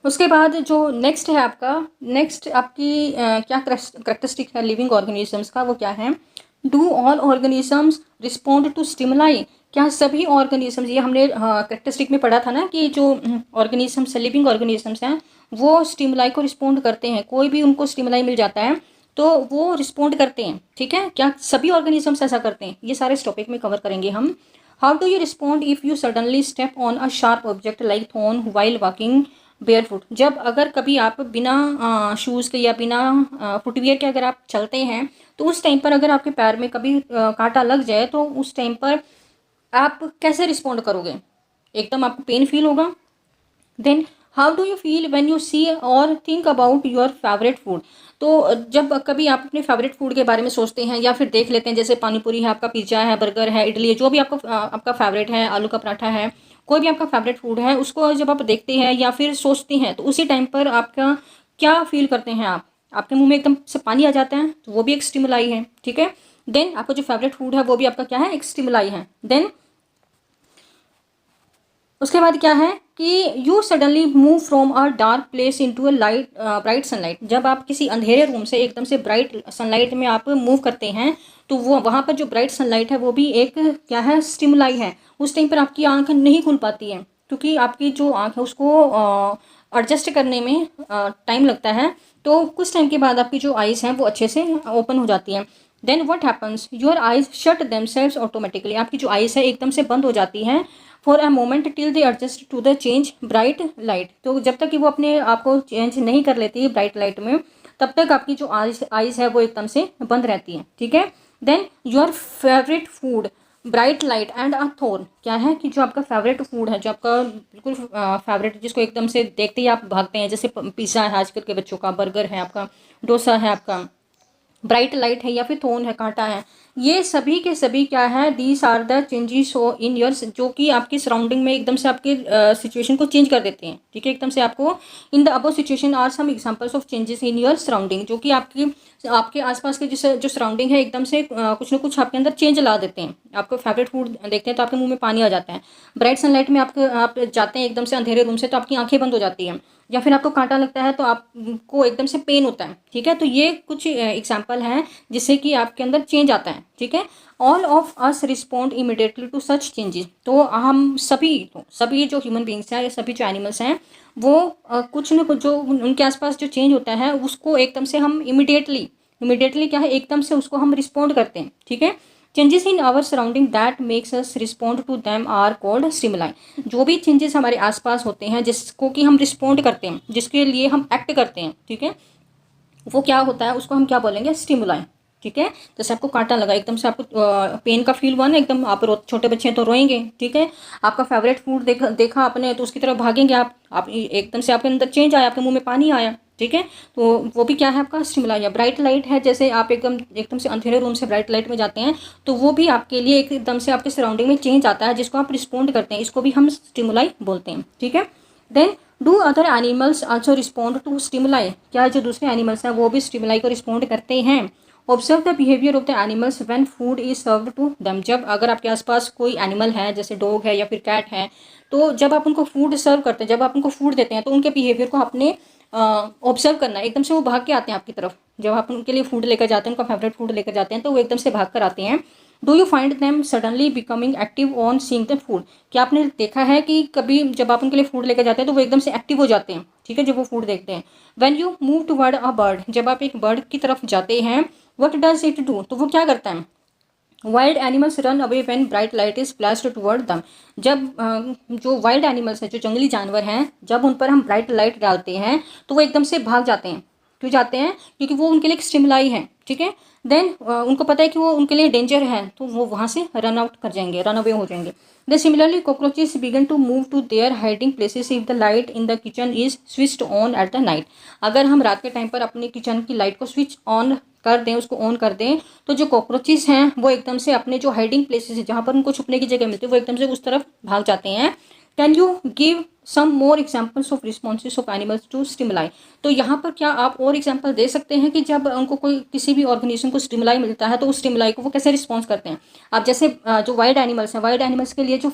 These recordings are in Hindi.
उसके बाद जो नेक्स्ट है आपका, नेक्स्ट आपकी क्या करेक्टरिस्टिक है लिविंग ऑर्गेनिजम्स का, वो क्या है? Do all organisms respond to stimuli? क्या सभी ऑर्गेनिजम्स, ये हमने करेक्टरिस्टिक में पढ़ा था ना कि जो ऑर्गेनिजम्स लिविंग ऑर्गेनिजम्स हैं वो स्टिमुलाई को रिस्पॉन्ड करते हैं, कोई भी उनको स्टिमुलाई मिल जाता है तो वो रिस्पॉन्ड करते हैं, ठीक है? क्या सभी ऑर्गेनिजम्स ऐसा करते हैं? ये सारे इस टॉपिक में कवर करेंगे हम। How do you respond if you suddenly step on a sharp object like thorn while walking barefoot? जब अगर कभी आप बिना शूज़ के या बिना फुटवियर के अगर आप चलते हैं तो उस टाइम पर अगर आपके पैर में कभी कांटा लग जाए तो उस टाइम पर आप कैसे रिस्पॉन्ड करोगे? एकदम आपको पेन फील होगा। Then how do you feel when you see or think about your favourite food? तो जब कभी आप अपने फेवरेट फूड के बारे में सोचते हैं या फिर देख लेते हैं, जैसे पानी पूरी है आपका, पिज्ज़ा है, बर्गर है, इडली है, जो भी आपका आपका फेवरेट है, आलू का पराठा है, कोई भी आपका फेवरेट फूड है, उसको जब आप देखते हैं या फिर सोचते हैं तो उसी टाइम पर आपका क्या फील करते हैं आप? आपके मुंह में एकदम से पानी आ जाता है, तो वो भी एक स्टिमुलाई है, ठीक है? देन आपका जो फेवरेट फूड है वो भी आपका क्या है? एक स्टिमुलाई है। देन उसके बाद क्या है कि you suddenly move from a dark place into a light bright sunlight. जब आप किसी अंधेरे रूम से एकदम से ब्राइट सनलाइट में आप मूव करते हैं तो वो वहाँ पर जो ब्राइट सनलाइट है वो भी एक क्या है? स्टिमुलाई है। उस टाइम पर आपकी आंख नहीं खुल पाती है क्योंकि आपकी जो आंख है उसको एडजस्ट करने में टाइम लगता है, तो कुछ टाइम के बाद आपकी जो आइज़ हैं वो अच्छे से ओपन हो जाती हैं। Then what happens? Your eyes shut themselves automatically. आपकी जो आइज़ है एकदम से बंद हो जाती हैं for a moment till they adjust to the change bright light. तो जब तक कि वो अपने आप को चेंज नहीं कर लेती ब्राइट लाइट में, तब तक आपकी जो आइज़ है वो एकदम से बंद रहती हैं, ठीक है? Then your favourite food bright light and a tone. क्या है कि जो आपका फेवरेट फूड है, जो आपका बिल्कुल फेवरेट, जिसको एकदम से देखते ही आप भागते हैं, जैसे पिज़्ज़ा है आजकल के बच्चों का, बर्गर है आपका, डोसा है आपका, ब्राइट लाइट है या फिर थोन है, कांटा है, ये सभी के सभी क्या है? दीज आर द चेंजेस हो इन योर, जो कि आपकी सराउंडिंग में एकदम से आपके सिचुएशन को चेंज कर देते हैं, ठीक है? एकदम से आपको in the above situation are some examples of changes in your surrounding, जो कि आपकी आपके आसपास के जो सराउंडिंग है एकदम से कुछ ना कुछ आपके अंदर चेंज ला देते हैं। आपको फेवरेट फूड देखते हैं तो आपके मुंह में पानी आ जाता है, ब्राइट सनलाइट में आप जाते हैं एकदम से अंधेरे रूम से तो आपकी आंखें बंद हो जाती हैं, या फिर आपको कांटा लगता है तो आपको एकदम से पेन होता है, ठीक है? तो ये कुछ एग्जाम्पल हैं जिससे कि आपके अंदर चेंज आता है, ठीक है? All of us respond immediately to such changes. तो हम सभी, तो सभी जो ह्यूमन बींग्स हैं या सभी जो एनिमल्स हैं वो कुछ न कुछ जो उनके आसपास जो चेंज होता है उसको एकदम से हम इमिडिएटली क्या है? एकदम से उसको हम रिस्पॉन्ड करते हैं, ठीक है? Changes in our surrounding that makes us respond to them are called stimuli. जो भी चेंजेस हमारे आसपास होते हैं जिसको कि हम रिस्पॉन्ड करते हैं, जिसके लिए हम एक्ट करते हैं, ठीक है, वो क्या होता है? उसको हम क्या बोलेंगे? स्टिमुलाई, ठीक है? जैसे आपको कांटा लगा, एकदम से आपको पेन का फील हुआ ना, एकदम आप छोटे बच्चे हैं तो रोएंगे, ठीक है? आपका फेवरेट फूड देखा आपने तो उसकी तरफ भागेंगे आप एकदम से आपके अंदर चेंज आया, आपके मुंह में पानी आया, ठीक है? तो वो भी क्या है? आपका स्टिमुलाई है। ब्राइट लाइट है, जैसे आप एकदम एकदम से अंधेरे रूम से ब्राइट लाइट में जाते हैं तो वो भी आपके लिए एकदम से आपके सराउंडिंग में चेंज आता है जिसको आप रिस्पॉन्ड करते हैं, इसको भी हम स्टिमुलाई बोलते हैं, ठीक है? Then do other animals also respond to stimuli? क्या जो दूसरे एनिमल्स हैं वो भी स्टिमुलाई को रिस्पॉन्ड करते हैं? Observe the behaviour of the animals when food is served to them. जब अगर आपके आसपास कोई एनिमल है, जैसे डॉग है या फिर कैट है, तो जब आप उनको फूड सर्व करते हैं, जब आप उनको फूड देते हैं तो उनके बिहेवियर को आपने ऑब्जर्व करना है। एकदम से वो भाग के आते हैं आपकी तरफ, जब आप उनके लिए फूड लेकर जाते हैं, उनका फेवरेट फूड लेकर जाते हैं तो वो एकदम से भाग कर आते हैं। Do you find them suddenly becoming active on seeing the food? क्या आपने देखा है कि कभी जब आप उनके लिए फूड लेकर जाते हैं तो वो एकदम से एक्टिव हो जाते हैं, ठीक है, जब वो फूड देखते हैं? When you move toward a bird, जब आप एक बर्ड की तरफ जाते हैं, व्हाट डज इट डू? तो वो क्या करता है? Wild animals run away when bright light is flashed toward दम। जब जो वाइल्ड एनिमल्स हैं, जो जंगली जानवर हैं, जब उन पर हम ब्राइट लाइट डालते हैं तो वो एकदम से भाग जाते हैं। क्यों जाते हैं? क्योंकि वो उनके लिए एक स्टिमुलाई है, ठीक है? देन उनको पता है कि वो उनके लिए डेंजर है तो वो वहाँ से रन आउट कर जाएंगे, रन अवे हो जाएंगे। They similarly cockroaches began to move to their hiding places if the light in the kitchen is switched on at the night. अगर हम रात के टाइम पर अपने किचन की लाइट को स्विच ऑन कर दें, उसको ऑन कर दें, तो जो कॉकरोचेस हैं वो एकदम से अपने जो हाइडिंग प्लेसेस है, जहाँ पर उनको छुपने की जगह मिलती है, वो एकदम से उस तरफ भाग जाते हैं। Can you give some more examples of responses of animals to stimuli? तो यहाँ पर क्या आप और एग्जाम्पल दे सकते हैं कि जब उनको कोई किसी भी ऑर्गेनिज्म को स्टिमुलाई मिलता है तो उस स्टिमुलाई को वो कैसे रिस्पॉन्स करते हैं? आप जैसे जो वाइल्ड एनिमल्स हैं, वाइल्ड एनिमल्स के लिए जो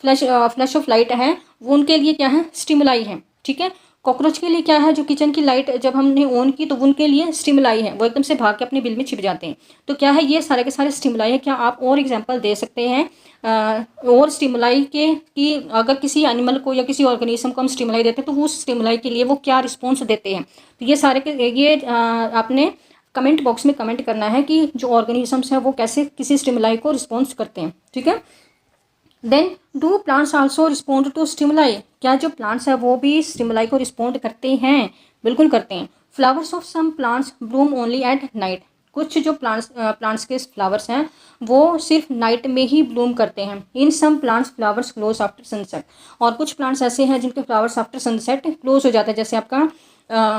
फ्लैश ऑफ लाइट है वो उनके लिए क्या है, स्टिमुलाई है। ठीक है, कॉकरोच के लिए क्या है, जो किचन की लाइट जब हमने ऑन की तो उनके लिए स्टिमुलाई है, वो एकदम से भाग के अपने बिल में छिप जाते हैं। तो क्या है, ये सारे के सारे स्टिमुलाई है। क्या आप और एग्जांपल दे सकते हैं और स्टिमुलाई के कि अगर किसी एनिमल को या किसी ऑर्गेनिज्म को हम स्टिमुलाई देते हैं तो वो स्टिमुलाई के लिए वो क्या रिस्पॉन्स देते हैं। तो ये सारे के ये आपने कमेंट बॉक्स में कमेंट करना है कि जो ऑर्गेनिजम्स हैं वो कैसे किसी स्टिमुलाई को रिस्पॉन्स करते हैं। ठीक है, then do plants also respond to stimuli, क्या जो प्लांट्स है वो भी स्टिमुलाई को रिस्पॉन्ड करते हैं? बिल्कुल करते हैं। Flowers of some plants bloom only at night, कुछ जो प्लांट्स के फ्लावर्स हैं वो सिर्फ नाइट में ही ब्लूम करते हैं। In some plants flowers close after sunset, और कुछ प्लांट्स ऐसे हैं जिनके फ्लावर्स आफ्टर सनसेट क्लोज हो जाते हैं। जैसे आपका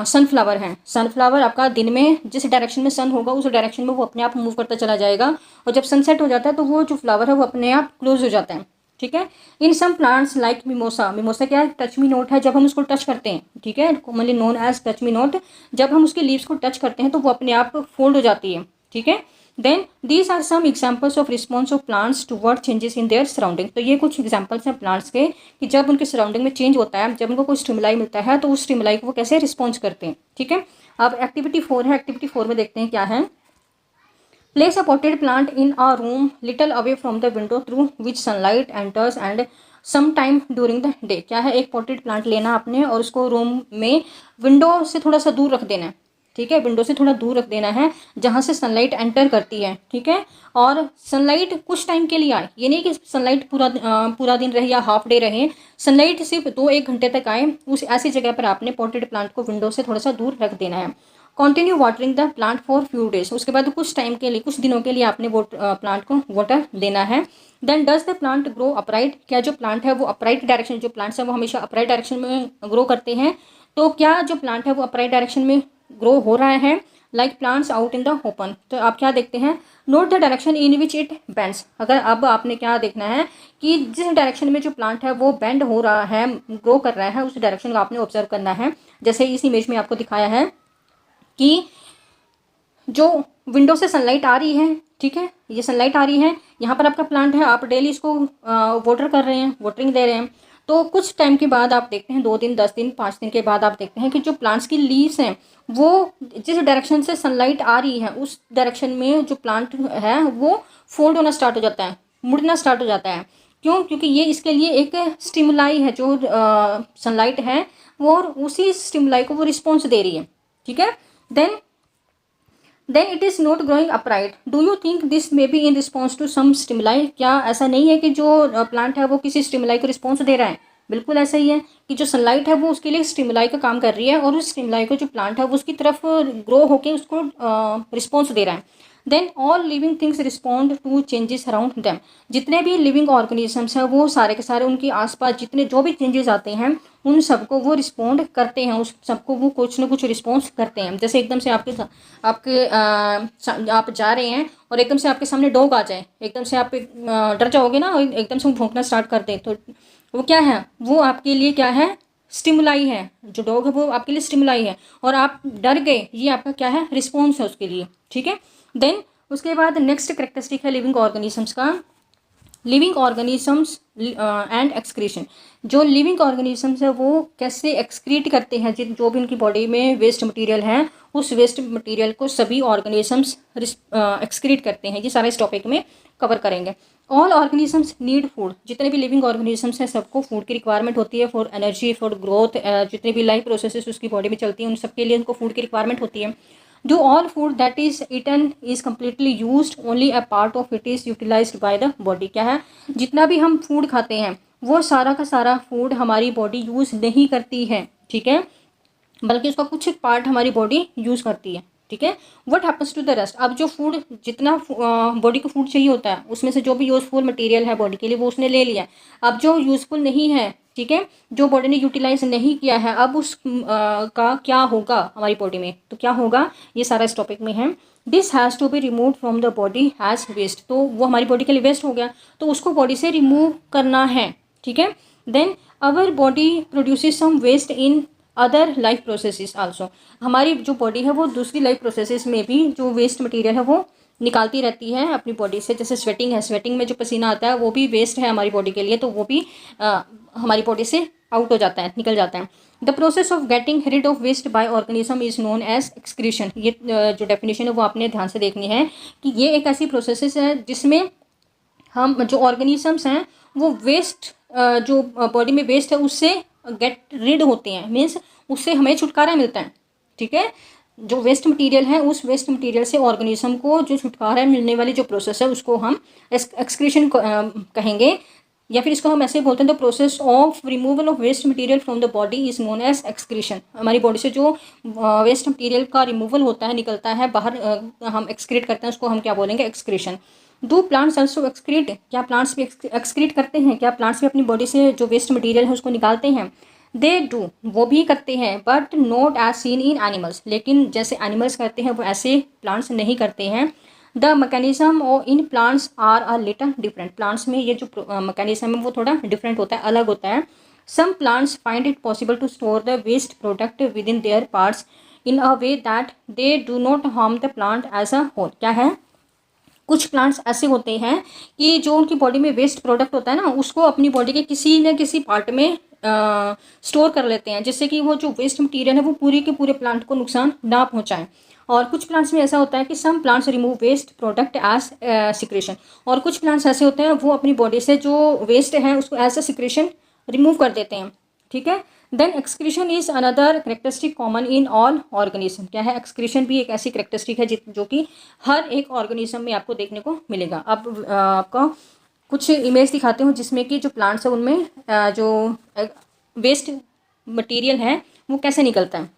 सनफ्लावर है, सनफ्लावर आपका दिन में जिस डायरेक्शन में सन होगा उस डायरेक्शन में वो अपने आप मूव करता चला जाएगा, और जब सनसेट हो जाता है तो वो जो फ्लावर है वो अपने आप क्लोज हो जाता है। ठीक है, in some plants like mimosa, mimosa क्या है, टच मी नोट है, जब हम उसको टच करते हैं, ठीक है, commonly known as touch me not, जब हम उसके लीव्स को टच करते हैं तो वो अपने आप फोल्ड हो जाती है। ठीक है, then these are some examples of response of plants toward changes in their surrounding, तो ये कुछ एग्जाम्पल्स हैं प्लांट्स के कि जब उनके सराउंडिंग में चेंज होता है, जब उनको कोई स्टिमुलाई मिलता है तो उस स्टिमुलाई को वो कैसे रिस्पॉन्स करते हैं। ठीक है, अब एक्टिविटी 4 है, एक्टिविटी 4 में देखते हैं क्या है। Place a potted plant in a room little away from the window through which sunlight enters and sometime during the day, क्या है, एक potted plant लेना आपने और उसको रूम में विंडो से थोड़ा सा दूर रख देना है। ठीक है, विंडो से थोड़ा दूर रख देना है जहाँ से सनलाइट एंटर करती है। ठीक है, और सनलाइट कुछ टाइम के लिए आए, ये नहीं कि सनलाइट पूरा दिन रहे या हाफ डे रहे, सनलाइट सिर्फ 2-1 घंटे तक आए, उस ऐसी जगह पर आपने पॉटेड प्लांट को विंडो से थोड़ा सा दूर रख देना है। Continue watering the plant for few days, उसके बाद कुछ टाइम के लिए, कुछ दिनों के लिए आपने वो प्लांट को वाटर देना है। Then does the plant grow upright, क्या जो प्लांट है वो अपराइट डायरेक्शन, जो प्लांट्स है वो हमेशा अपराइट डायरेक्शन में ग्रो करते हैं, तो क्या जो प्लांट है वो अपराइट डायरेक्शन में ग्रो हो रहा है। Like plants out in the open, तो आप क्या देखते हैं, note the direction in which it bends, अगर अब आपने क्या देखना है कि जिस डायरेक्शन में जो प्लांट है वो बेंड हो रहा है, ग्रो कर रहा है, उस डायरेक्शन को आपने ऑब्जर्व करना है। जैसे इस इमेज में आपको दिखाया है कि जो विंडो से सनलाइट आ रही है, ठीक है, ये सनलाइट आ रही है, यहाँ पर आपका प्लांट है, आप डेली इसको वाटर कर रहे हैं, वाटरिंग दे रहे हैं, तो कुछ टाइम के बाद आप देखते हैं 2 दिन, 10 दिन, 5 दिन के बाद आप देखते हैं कि जो प्लांट्स की लीव्स हैं वो जिस डायरेक्शन से सनलाइट आ रही है उस डायरेक्शन में जो प्लांट है वो फोल्ड होना स्टार्ट हो जाता है, मुड़ना स्टार्ट हो जाता है। क्यों? क्योंकि ये इसके लिए एक स्टिमुलाई है, जो सनलाइट है वो उसी स्टिमुलाई को वो रिस्पॉन्स दे रही है। ठीक है, then it is not growing upright, do you think this may be in response to some stimuli, क्या ऐसा नहीं है कि जो प्लांट है वो किसी स्टिमुलाई को रिस्पॉन्स दे रहा है? बिल्कुल ऐसा ही है कि जो सनलाइट है वो उसके लिए स्टिमुलाई का काम कर रही है, और उस स्टिमुलाई को जो प्लांट है वो उसकी तरफ ग्रो होकर उसको रिस्पॉन्स दे रहा है। Then all living things respond to changes around them, जितने भी लिविंग ऑर्गेनिजम्स हैं वो सारे के सारे उनके आसपास जितने जो भी चेंजेस आते हैं उन सबको वो रिस्पॉन्ड करते हैं, उस सबको वो कुछ ना कुछ रिस्पॉन्स करते हैं। जैसे एकदम से आप जा रहे हैं और एकदम से आपके सामने डॉग आ जाए, एकदम से आप डर जाओगे ना, और एकदम से वो भौंकना स्टार्ट कर दे, तो वो क्या है, वो आपके लिए क्या है, स्टिमुलाई है। जो डॉग है वो आपके लिए स्टिमुलाई है, और आप डर गए, ये आपका क्या है, रिस्पॉन्स है उसके लिए। ठीक है, देन उसके बाद नेक्स्ट कैरेक्टरिस्टिक है लिविंग ऑर्गेनिजम्स का, लिविंग ऑर्गेनिजम्स एंड एक्सक्रीशन। जो लिविंग ऑर्गेनिजम्स है वो कैसे एक्सक्रीट करते हैं, जो भी उनकी बॉडी में वेस्ट मटेरियल है उस वेस्ट मटेरियल को सभी ऑर्गेनिजम्स एक्सक्रीट करते हैं, ये सारे इस टॉपिक में कवर करेंगे। ऑल ऑर्गेनिजम्स नीड फूड, जितने भी लिविंग ऑर्गेनिजम्स हैं सबको फूड की रिक्वायरमेंट होती है, फॉर एनर्जी, फॉर ग्रोथ, जितने भी लाइफ प्रोसेसेस उसकी बॉडी में चलती हैं उन सबके लिए उनको फूड की रिक्वायरमेंट होती है। Do all food that is eaten is completely used, only a part of it is utilized by the body, क्या है, जितना भी हम फूड खाते हैं वो सारा का सारा फूड हमारी बॉडी यूज़ नहीं करती है। ठीक है, बल्कि उसका कुछ पार्ट हमारी बॉडी यूज़ करती है। ठीक है, what happens to the rest, अब जो फूड जितना बॉडी को फूड चाहिए होता है उसमें से जो भी यूज़फुल मटेरियल है बॉडी के लिए वो उसने ले लिया, अब जो यूज़फुल नहीं है, ठीक है, जो बॉडी ने यूटिलाइज नहीं किया है, अब उस का क्या होगा हमारी बॉडी में, तो क्या होगा, ये सारा इस टॉपिक में है। This has to be remove from the body has waste, तो वो हमारी बॉडी के लिए वेस्ट हो गया तो उसको बॉडी से रिमूव करना है। ठीक है, then our body produces some waste in other life processes also, हमारी जो बॉडी है वो दूसरी लाइफ प्रोसेसेस में भी जो वेस्ट मटेरियल है वो निकालती रहती है अपनी बॉडी से। जैसे स्वेटिंग है, स्वेटिंग में जो पसीना आता है वो भी वेस्ट है हमारी बॉडी के लिए, तो वो भी हमारी बॉडी से आउट हो जाता है, निकल जाता है। The process of getting rid of waste by organism is known as excretion. ये जो डेफिनेशन है वो आपने ध्यान से देखनी है कि ये एक ऐसी प्रोसेस है जिसमें हम जो ऑर्गेनिजम्स हैं वो वेस्ट, जो बॉडी में वेस्ट है उससे गेट रिड होते हैं, मीन्स उससे हमें छुटकारा मिलता है। ठीक है, जो वेस्ट मटेरियल है उस वेस्ट मटेरियल से ऑर्गेनिज्म को जो छुटकारा मिलने वाली जो प्रोसेस है उसको हम एक्सक्रीशन कहेंगे, या फिर इसको हम ऐसे बोलते हैं the process of removal of waste material from the body is known as excretion. हमारी बॉडी से जो वेस्ट मटेरियल का रिमूवल होता है, निकलता है बाहर, हम एक्सक्रीट करते हैं, उसको हम क्या बोलेंगे, excretion. Do plants also excrete, क्या प्लांट्स भी एक्सक्रीट करते हैं, क्या प्लांट्स भी अपनी बॉडी से जो वेस्ट मटेरियल है उसको निकालते हैं? दे डू, वो भी करते हैं, but not as seen in animals, लेकिन जैसे एनिमल्स करते हैं वो ऐसे प्लांट्स नहीं करते हैं। द मैकेनिज्म और in plants are a little different, plants में ये जो मैकेनिज्म है वो थोड़ा डिफरेंट होता है, अलग होता है। Some plants find it possible to store the waste product within their parts in a way that they do not harm the plant as a whole. क्या है, कुछ प्लांट्स ऐसे होते हैं कि जो उनकी बॉडी में वेस्ट प्रोडक्ट होता है ना, उसको अपनी बॉडी के किसी न किसी पार्ट में स्टोर कर लेते हैं, जिससे कि वो जो वेस्ट मटेरियल है वो पूरे के पूरे प्लांट को नुकसान ना पहुंचाएं। और कुछ प्लांट्स में ऐसा होता है कि some plants remove waste product as secretion, और कुछ प्लांट्स ऐसे होते हैं वो अपनी बॉडी से जो वेस्ट है उसको एज अ सिक्रेशन रिमूव कर देते हैं। ठीक है, then excretion is another characteristic common in all organism. क्या है, एक्सक्रीशन भी एक ऐसी करेक्टरिस्टिक है जो कि हर एक ऑर्गेनिज्म में आपको देखने को मिलेगा। अब आपको कुछ इमेज दिखाते हूँ जिसमें कि जो प्लांट्स है उनमें जो वेस्ट मटेरियल है वो कैसे निकलता है।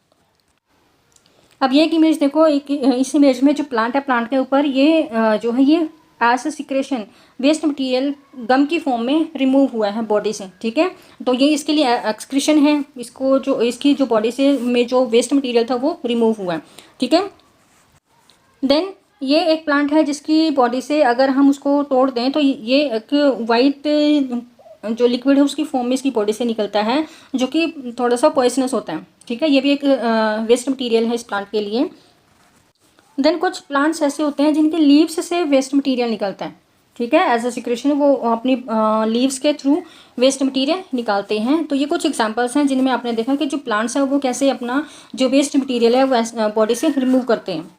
अब ये एक इमेज देखो, एक इस इमेज में जो प्लांट है, प्लांट के ऊपर ये जो है ये as a secretion waste material gum की फॉर्म में रिमूव हुआ है बॉडी से। ठीक है, तो ये इसके लिए एक्सक्रीशन है, इसको जो इसकी जो बॉडी से में जो वेस्ट मटेरियल था वो रिमूव हुआ है। ठीक है, देन ये एक प्लांट है जिसकी बॉडी से अगर हम उसको तोड़ दें तो ये एक वाइट जो लिक्विड है उसकी फॉर्म में इसकी बॉडी से निकलता है, जो कि थोड़ा सा पॉइजनस होता है। ठीक है, ये भी एक वेस्ट मटेरियल है इस प्लांट के लिए। देन कुछ प्लांट्स ऐसे होते हैं जिनके लीव्स से वेस्ट मटेरियल निकलता है। ठीक है, एज अ सिक्रेशन वो अपनी लीव्स के थ्रू वेस्ट मटेरियल निकालते हैं। तो ये कुछ एग्जांपल्स हैं जिनमें आपने देखा कि जो प्लांट्स हैं वो कैसे अपना जो वेस्ट मटेरियल है वो बॉडी से रिमूव करते हैं।